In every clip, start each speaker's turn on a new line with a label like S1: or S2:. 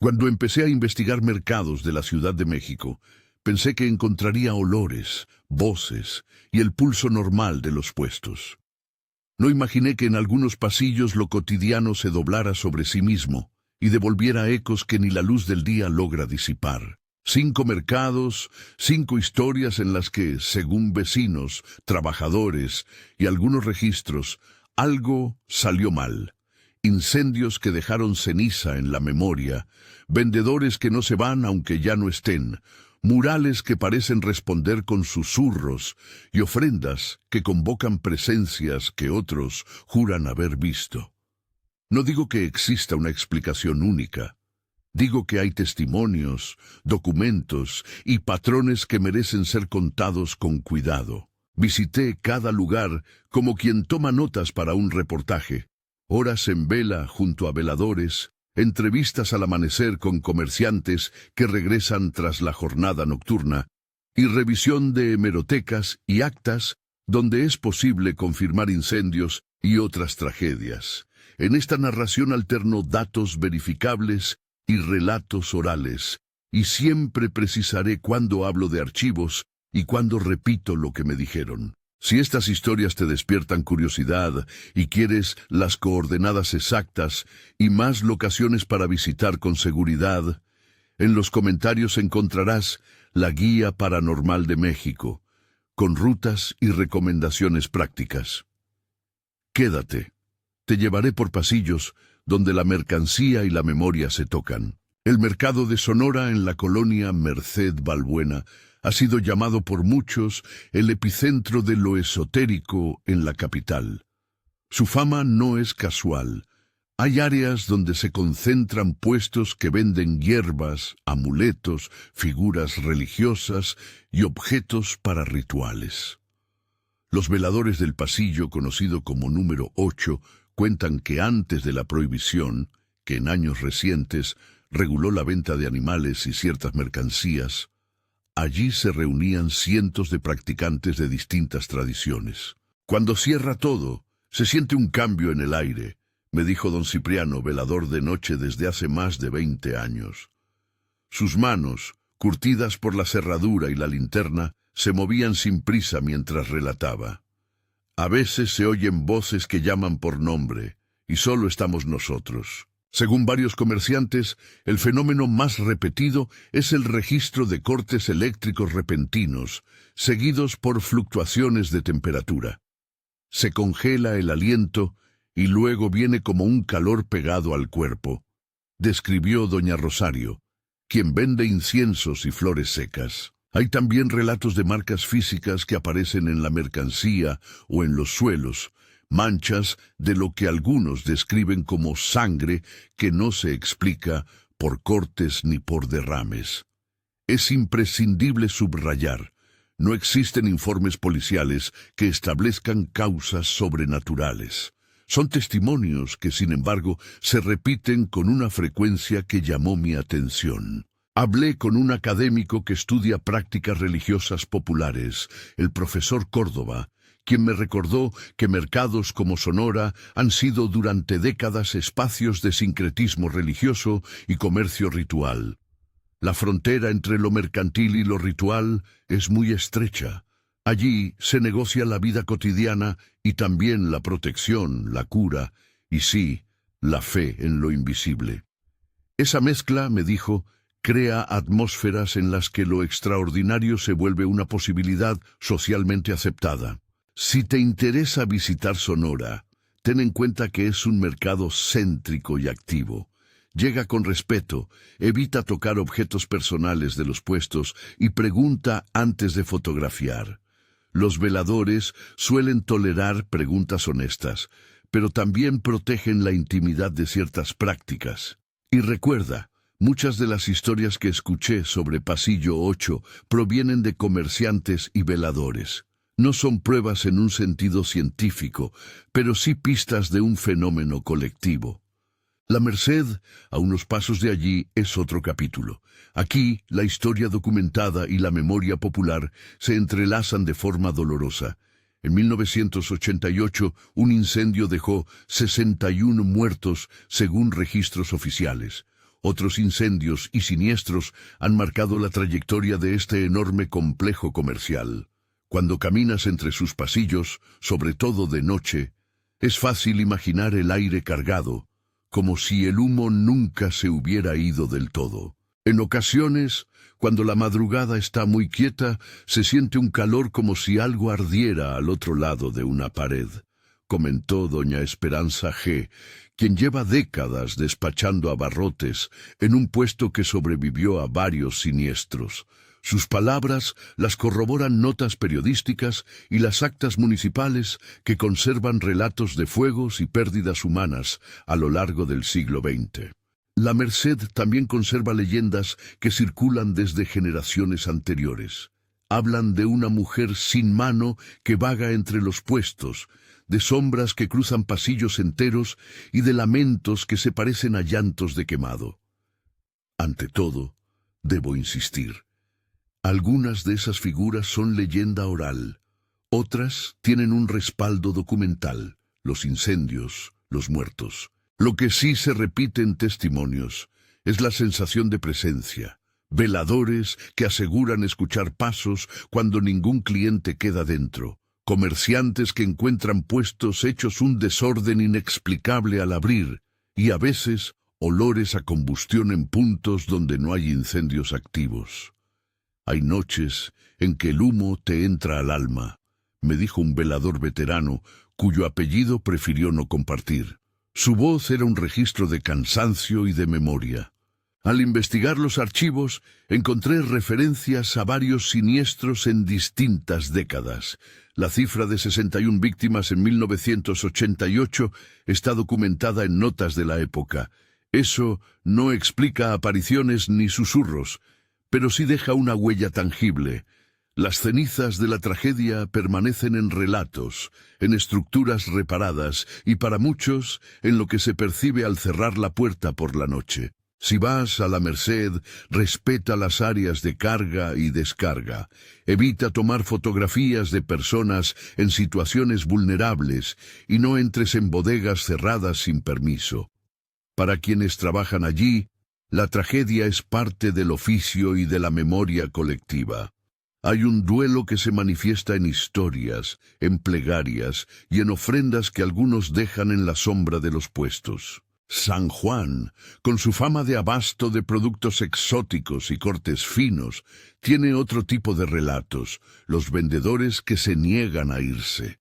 S1: Cuando empecé a investigar mercados de la Ciudad de México, pensé que encontraría olores, voces y el pulso normal de los puestos. No imaginé que en algunos pasillos lo cotidiano se doblara sobre sí mismo y devolviera ecos que ni la luz del día logra disipar. 5 mercados, 5 historias en las que, según vecinos, trabajadores y algunos registros, algo salió mal. Incendios que dejaron ceniza en la memoria, vendedores que no se van aunque ya no estén, murales que parecen responder con susurros y ofrendas que convocan presencias que otros juran haber visto. No digo que exista una explicación única. Digo que hay testimonios, documentos y patrones que merecen ser contados con cuidado. Visité cada lugar como quien toma notas para un reportaje. Horas en vela junto a veladores, entrevistas al amanecer con comerciantes que regresan tras la jornada nocturna, y revisión de hemerotecas y actas donde es posible confirmar incendios y otras tragedias. En esta narración alterno datos verificables y relatos orales, y siempre precisaré cuándo hablo de archivos y cuándo repito lo que me dijeron. Si estas historias te despiertan curiosidad y quieres las coordenadas exactas y más locaciones para visitar con seguridad, en los comentarios encontrarás la Guía Paranormal de México, con rutas y recomendaciones prácticas. Quédate. Te llevaré por pasillos donde la mercancía y la memoria se tocan. El mercado de Sonora en la colonia Merced Balbuena ha sido llamado por muchos el epicentro de lo esotérico en la capital. Su fama no es casual. Hay áreas donde se concentran puestos que venden hierbas, amuletos, figuras religiosas y objetos para rituales. Los veladores del pasillo, conocido como número 8, cuentan que antes de la prohibición, que en años recientes reguló la venta de animales y ciertas mercancías, allí se reunían cientos de practicantes de distintas tradiciones. Cuando cierra todo, se siente un cambio en el aire, me dijo don Cipriano, velador de noche desde hace más de 20 años. Sus manos, curtidas por la cerradura y la linterna, se movían sin prisa mientras relataba. A veces se oyen voces que llaman por nombre, y solo estamos nosotros. Según varios comerciantes, el fenómeno más repetido es el registro de cortes eléctricos repentinos, seguidos por fluctuaciones de temperatura. Se congela el aliento y luego viene como un calor pegado al cuerpo, describió doña Rosario, quien vende inciensos y flores secas. Hay también relatos de marcas físicas que aparecen en la mercancía o en los suelos, manchas de lo que algunos describen como sangre que no se explica por cortes ni por derrames. Es imprescindible subrayar, no existen informes policiales que establezcan causas sobrenaturales. Son testimonios que, sin embargo, se repiten con una frecuencia que llamó mi atención. Hablé con un académico que estudia prácticas religiosas populares, el profesor Córdoba, quien me recordó que mercados como Sonora han sido durante décadas espacios de sincretismo religioso y comercio ritual. La frontera entre lo mercantil y lo ritual es muy estrecha. Allí se negocia la vida cotidiana y también la protección, la cura y sí, la fe en lo invisible. Esa mezcla, me dijo, crea atmósferas en las que lo extraordinario se vuelve una posibilidad socialmente aceptada. Si te interesa visitar Sonora, ten en cuenta que es un mercado céntrico y activo. Llega con respeto, evita tocar objetos personales de los puestos y pregunta antes de fotografiar. Los veladores suelen tolerar preguntas honestas, pero también protegen la intimidad de ciertas prácticas. Y recuerda, muchas de las historias que escuché sobre Pasillo 8 provienen de comerciantes y veladores. No son pruebas en un sentido científico, pero sí pistas de un fenómeno colectivo. La Merced, a unos pasos de allí, es otro capítulo. Aquí, la historia documentada y la memoria popular se entrelazan de forma dolorosa. En 1988, un incendio dejó 61 muertos según registros oficiales. Otros incendios y siniestros han marcado la trayectoria de este enorme complejo comercial. Cuando caminas entre sus pasillos, sobre todo de noche, es fácil imaginar el aire cargado, como si el humo nunca se hubiera ido del todo. En ocasiones, cuando la madrugada está muy quieta, se siente un calor como si algo ardiera al otro lado de una pared, comentó doña Esperanza G., quien lleva décadas despachando abarrotes en un puesto que sobrevivió a varios siniestros. Sus palabras las corroboran notas periodísticas y las actas municipales que conservan relatos de fuegos y pérdidas humanas a lo largo del siglo XX. La Merced también conserva leyendas que circulan desde generaciones anteriores. Hablan de una mujer sin mano que vaga entre los puestos, de sombras que cruzan pasillos enteros y de lamentos que se parecen a llantos de quemado. Ante todo, debo insistir. Algunas de esas figuras son leyenda oral, otras tienen un respaldo documental, los incendios, los muertos. Lo que sí se repite en testimonios es la sensación de presencia, veladores que aseguran escuchar pasos cuando ningún cliente queda dentro, comerciantes que encuentran puestos hechos un desorden inexplicable al abrir, y a veces olores a combustión en puntos donde no hay incendios activos. Hay noches en que el humo te entra al alma, me dijo un velador veterano cuyo apellido prefirió no compartir. Su voz era un registro de cansancio y de memoria. Al investigar los archivos, encontré referencias a varios siniestros en distintas décadas. La cifra de 61 víctimas en 1988 está documentada en notas de la época. Eso no explica apariciones ni susurros, pero sí deja una huella tangible. Las cenizas de la tragedia permanecen en relatos, en estructuras reparadas y para muchos en lo que se percibe al cerrar la puerta por la noche. Si vas a la Merced, respeta las áreas de carga y descarga. Evita tomar fotografías de personas en situaciones vulnerables y no entres en bodegas cerradas sin permiso. Para quienes trabajan allí, la tragedia es parte del oficio y de la memoria colectiva. Hay un duelo que se manifiesta en historias, en plegarias y en ofrendas que algunos dejan en la sombra de los puestos. San Juan, con su fama de abasto de productos exóticos y cortes finos, tiene otro tipo de relatos, los vendedores que se niegan a irse.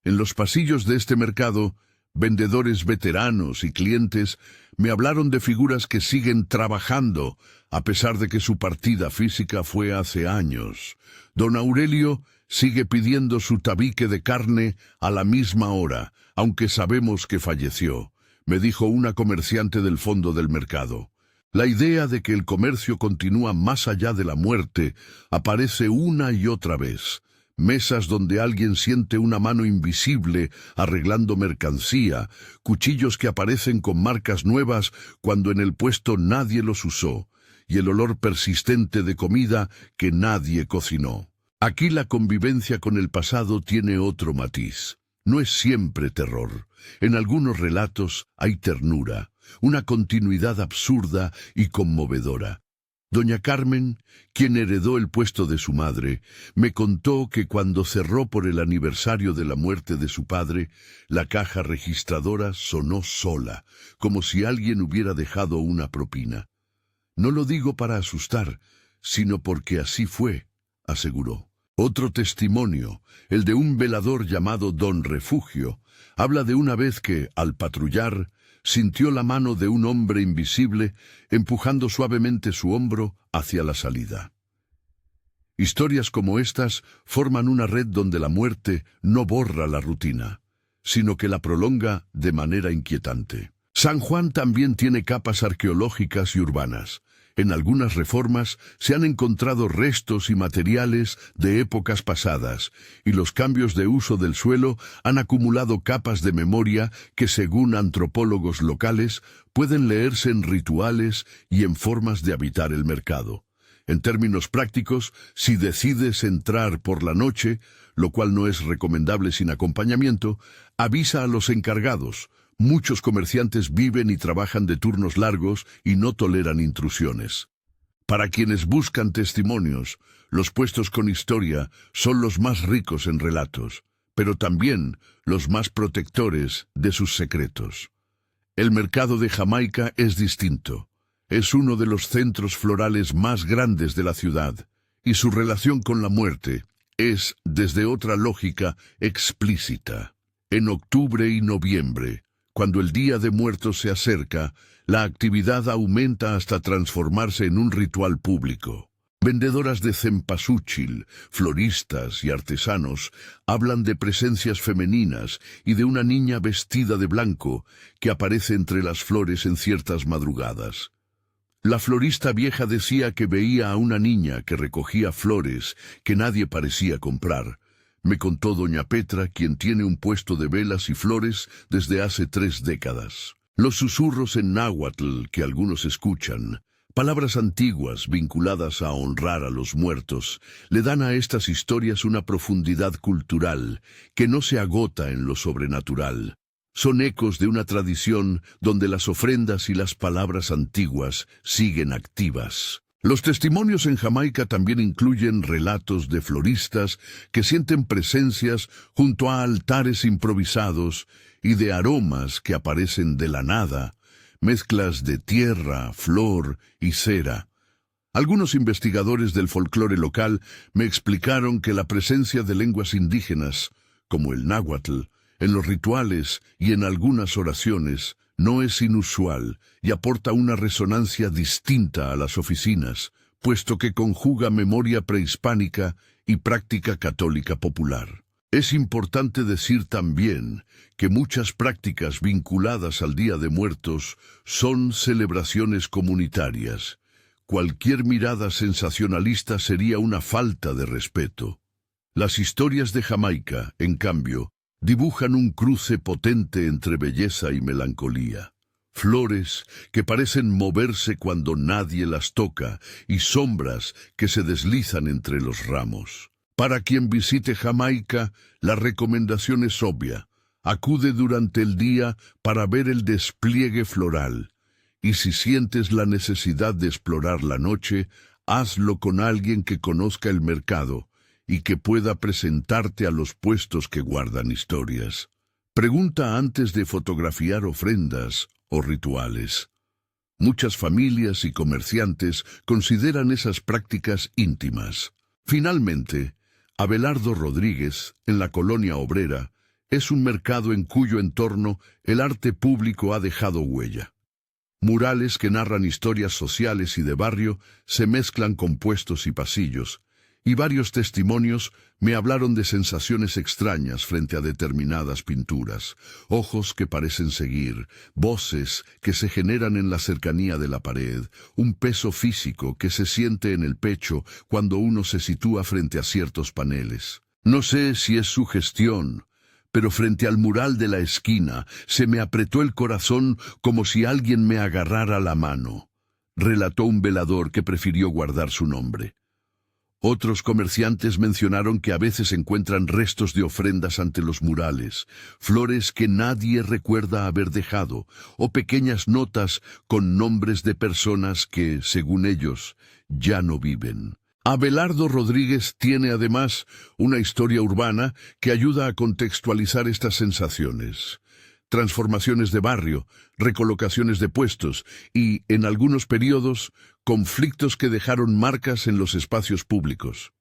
S1: En los pasillos de este mercado, vendedores veteranos y clientes me hablaron de figuras que siguen trabajando, a pesar de que su partida física fue hace años. Don Aurelio sigue pidiendo su tabique de carne a la misma hora, aunque sabemos que falleció, me dijo una comerciante del fondo del mercado. La idea de que el comercio continúa más allá de la muerte aparece una y otra vez. Mesas donde alguien siente una mano invisible arreglando mercancía, cuchillos que aparecen con marcas nuevas cuando en el puesto nadie los usó, y el olor persistente de comida que nadie cocinó. Aquí la convivencia con el pasado tiene otro matiz. No es siempre terror. En algunos relatos hay ternura, una continuidad absurda y conmovedora. Doña Carmen, quien heredó el puesto de su madre, me contó que cuando cerró por el aniversario de la muerte de su padre, la caja registradora sonó sola, como si alguien hubiera dejado una propina. No lo digo para asustar, sino porque así fue, aseguró. Otro testimonio, el de un velador llamado Don Refugio, habla de una vez que, al patrullar, sintió la mano de un hombre invisible empujando suavemente su hombro hacia la salida. Historias como estas forman una red donde la muerte no borra la rutina, sino que la prolonga de manera inquietante. San Juan también tiene capas arqueológicas y urbanas. En algunas reformas se han encontrado restos y materiales de épocas pasadas, y los cambios de uso del suelo han acumulado capas de memoria que, según antropólogos locales, pueden leerse en rituales y en formas de habitar el mercado. En términos prácticos, si decides entrar por la noche, lo cual no es recomendable sin acompañamiento, avisa a los encargados, Muchos comerciantes viven y trabajan de turnos largos y no toleran intrusiones. Para quienes buscan testimonios, los puestos con historia son los más ricos en relatos, pero también los más protectores de sus secretos. El mercado de Jamaica es distinto. Es uno de los centros florales más grandes de la ciudad, y su relación con la muerte es, desde otra lógica, explícita. En octubre y noviembre, cuando el Día de Muertos se acerca, la actividad aumenta hasta transformarse en un ritual público. Vendedoras de cempasúchil, floristas y artesanos hablan de presencias femeninas y de una niña vestida de blanco que aparece entre las flores en ciertas madrugadas. La florista vieja decía que veía a una niña que recogía flores que nadie parecía comprar. Me contó doña Petra, quien tiene un puesto de velas y flores desde hace 3 décadas. Los susurros en náhuatl que algunos escuchan, palabras antiguas vinculadas a honrar a los muertos, le dan a estas historias una profundidad cultural que no se agota en lo sobrenatural. Son ecos de una tradición donde las ofrendas y las palabras antiguas siguen activas. Los testimonios en Jamaica también incluyen relatos de floristas que sienten presencias junto a altares improvisados y de aromas que aparecen de la nada, mezclas de tierra, flor y cera. Algunos investigadores del folclore local me explicaron que la presencia de lenguas indígenas, como el náhuatl, en los rituales y en algunas oraciones, no es inusual y aporta una resonancia distinta a las oficinas, puesto que conjuga memoria prehispánica y práctica católica popular. Es importante decir también que muchas prácticas vinculadas al Día de Muertos son celebraciones comunitarias. Cualquier mirada sensacionalista sería una falta de respeto. Las historias de Jamaica, en cambio, dibujan un cruce potente entre belleza y melancolía. Flores que parecen moverse cuando nadie las toca y sombras que se deslizan entre los ramos. Para quien visite Jamaica, la recomendación es obvia. Acude durante el día para ver el despliegue floral. Y si sientes la necesidad de explorar la noche, hazlo con alguien que conozca el mercado y que pueda presentarte a los puestos que guardan historias. Pregunta antes de fotografiar ofrendas o rituales. Muchas familias y comerciantes consideran esas prácticas íntimas. Finalmente, Abelardo Rodríguez, en la Colonia Obrera, es un mercado en cuyo entorno el arte público ha dejado huella. Murales que narran historias sociales y de barrio se mezclan con puestos y pasillos, y varios testimonios me hablaron de sensaciones extrañas frente a determinadas pinturas, ojos que parecen seguir, voces que se generan en la cercanía de la pared, un peso físico que se siente en el pecho cuando uno se sitúa frente a ciertos paneles. No sé si es sugestión, pero frente al mural de la esquina se me apretó el corazón como si alguien me agarrara la mano, relató un velador que prefirió guardar su nombre. Otros comerciantes mencionaron que a veces encuentran restos de ofrendas ante los murales, flores que nadie recuerda haber dejado, o pequeñas notas con nombres de personas que, según ellos, ya no viven. Abelardo Rodríguez tiene además una historia urbana que ayuda a contextualizar estas sensaciones. Transformaciones de barrio, recolocaciones de puestos y, en algunos periodos, conflictos que dejaron marcas en los espacios públicos.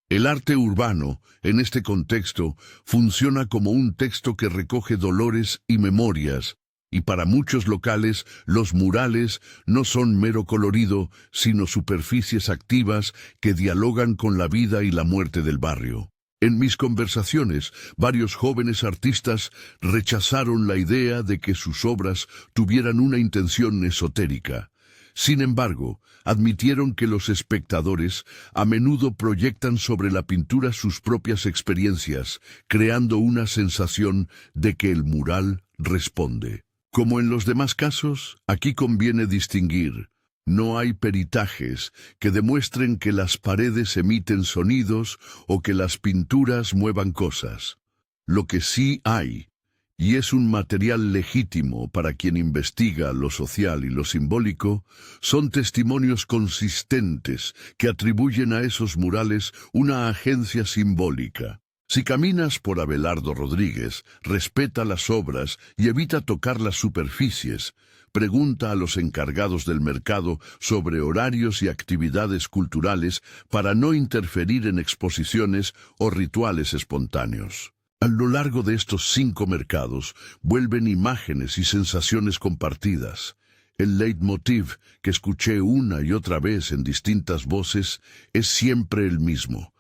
S1: El arte urbano, en este contexto, funciona como un texto que recoge dolores y memorias, y para muchos locales, los murales no son mero colorido, sino superficies activas que dialogan con la vida y la muerte del barrio. En mis conversaciones, varios jóvenes artistas rechazaron la idea de que sus obras tuvieran una intención esotérica. Sin embargo, admitieron que los espectadores a menudo proyectan sobre la pintura sus propias experiencias, creando una sensación de que el mural responde. Como en los demás casos, aquí conviene distinguir. No hay peritajes que demuestren que las paredes emiten sonidos o que las pinturas muevan cosas. Lo que sí hay, y es un material legítimo para quien investiga lo social y lo simbólico, son testimonios consistentes que atribuyen a esos murales una agencia simbólica. Si caminas por Abelardo Rodríguez, respeta las obras y evita tocar las superficies. Pregunta a los encargados del mercado sobre horarios y actividades culturales para no interferir en exposiciones o rituales espontáneos. A lo largo de estos 5 mercados vuelven imágenes y sensaciones compartidas. El leitmotiv que escuché una y otra vez en distintas voces es siempre el mismo.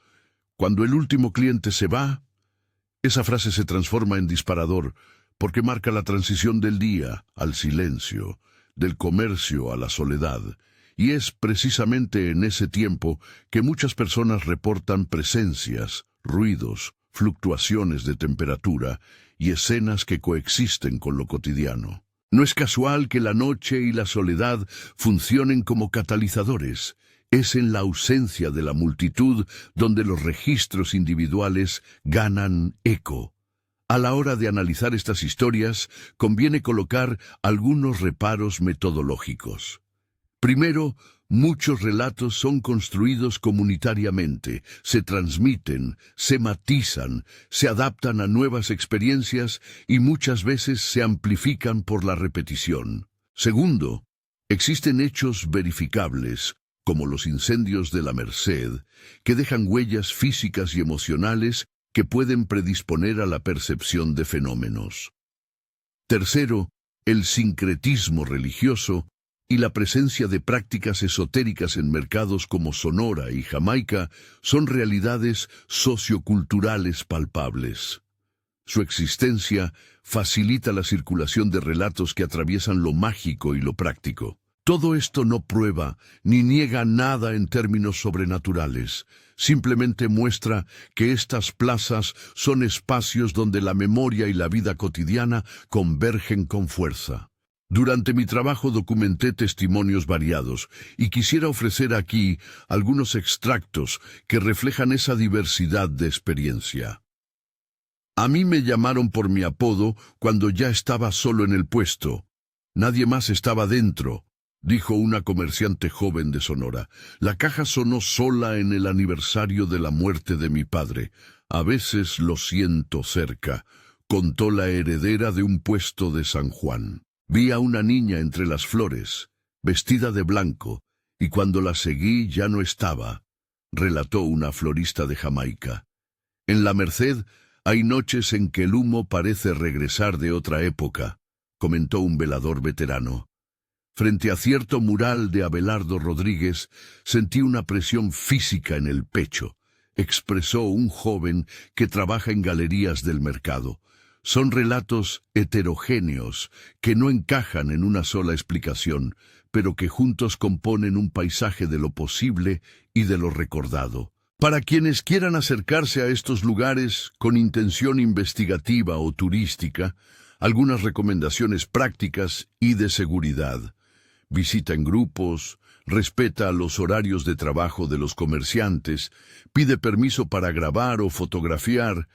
S1: Cuando el último cliente se va, esa frase se transforma en disparador porque marca la transición del día al silencio, del comercio a la soledad. Y es precisamente en ese tiempo que muchas personas reportan presencias, ruidos, fluctuaciones de temperatura y escenas que coexisten con lo cotidiano. No es casual que la noche y la soledad funcionen como catalizadores. Es en la ausencia de la multitud donde los registros individuales ganan eco. A la hora de analizar estas historias, conviene colocar algunos reparos metodológicos. Primero, muchos relatos son construidos comunitariamente, se transmiten, se matizan, se adaptan a nuevas experiencias y muchas veces se amplifican por la repetición. Segundo, existen hechos verificables, como los incendios de la Merced, que dejan huellas físicas y emocionales que pueden predisponer a la percepción de fenómenos. Tercero, el sincretismo religioso y la presencia de prácticas esotéricas en mercados como Sonora y Jamaica son realidades socioculturales palpables. Su existencia facilita la circulación de relatos que atraviesan lo mágico y lo práctico. Todo esto no prueba ni niega nada en términos sobrenaturales, simplemente muestra que estas plazas son espacios donde la memoria y la vida cotidiana convergen con fuerza. Durante mi trabajo documenté testimonios variados y quisiera ofrecer aquí algunos extractos que reflejan esa diversidad de experiencia. A mí me llamaron por mi apodo cuando ya estaba solo en el puesto. Nadie más estaba dentro, dijo una comerciante joven de Sonora. La caja sonó sola en el aniversario de la muerte de mi padre. A veces lo siento cerca, contó la heredera de un puesto de San Juan. Vi a una niña entre las flores, vestida de blanco, y cuando la seguí ya no estaba, relató una florista de Jamaica. En la Merced hay noches en que el humo parece regresar de otra época, comentó un velador veterano. Frente a cierto mural de Abelardo Rodríguez, sentí una presión física en el pecho, expresó un joven que trabaja en galerías del mercado. Son relatos heterogéneos que no encajan en una sola explicación, pero que juntos componen un paisaje de lo posible y de lo recordado. Para quienes quieran acercarse a estos lugares con intención investigativa o turística, algunas recomendaciones prácticas y de seguridad. Visita en grupos, respeta los horarios de trabajo de los comerciantes, pide permiso para grabar o fotografiar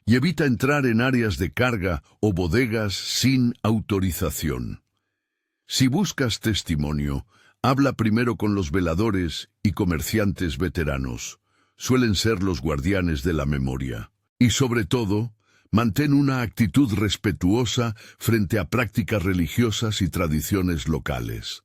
S1: y evita entrar en áreas de carga o bodegas sin autorización. Si buscas testimonio, habla primero con los veladores y comerciantes veteranos. Suelen ser los guardianes de la memoria. Y sobre todo, mantén una actitud respetuosa frente a prácticas religiosas y tradiciones locales.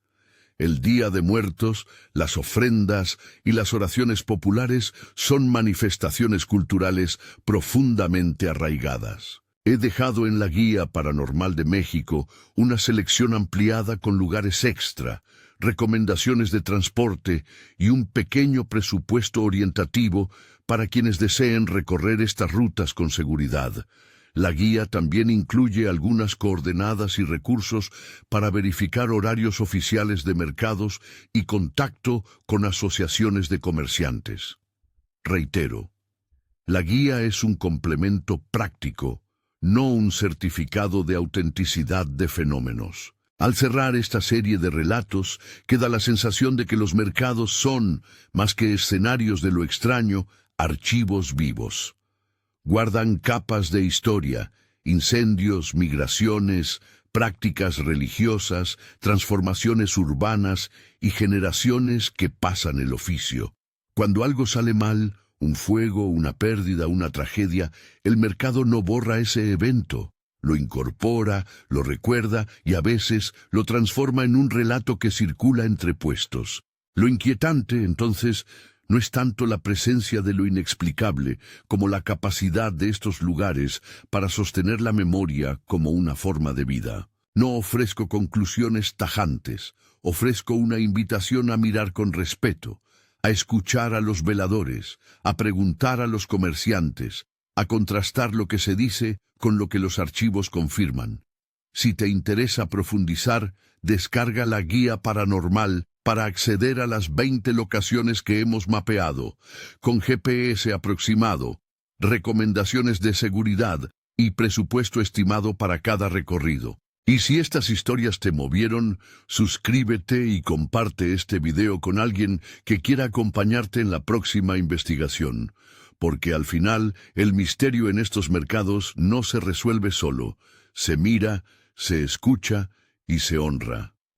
S1: El Día de Muertos, las ofrendas y las oraciones populares son manifestaciones culturales profundamente arraigadas. He dejado en la Guía Paranormal de México una selección ampliada con lugares extra, recomendaciones de transporte y un pequeño presupuesto orientativo para quienes deseen recorrer estas rutas con seguridad. La guía también incluye algunas coordenadas y recursos para verificar horarios oficiales de mercados y contacto con asociaciones de comerciantes. Reitero, la guía es un complemento práctico, no un certificado de autenticidad de fenómenos. Al cerrar esta serie de relatos, queda la sensación de que los mercados son, más que escenarios de lo extraño, archivos vivos. Guardan capas de historia, incendios, migraciones, prácticas religiosas, transformaciones urbanas y generaciones que pasan el oficio. Cuando algo sale mal, un fuego, una pérdida, una tragedia, el mercado no borra ese evento. Lo incorpora, lo recuerda y a veces lo transforma en un relato que circula entre puestos. Lo inquietante, entonces, no es tanto la presencia de lo inexplicable como la capacidad de estos lugares para sostener la memoria como una forma de vida. No ofrezco conclusiones tajantes, ofrezco una invitación a mirar con respeto, a escuchar a los veladores, a preguntar a los comerciantes, a contrastar lo que se dice con lo que los archivos confirman. Si te interesa profundizar, descarga la guía paranormal para acceder a las 20 locaciones que hemos mapeado, con GPS aproximado, recomendaciones de seguridad y presupuesto estimado para cada recorrido. Y si estas historias te movieron, suscríbete y comparte este video con alguien que quiera acompañarte en la próxima investigación, porque al final el misterio en estos mercados no se resuelve solo, se mira, se escucha y se honra.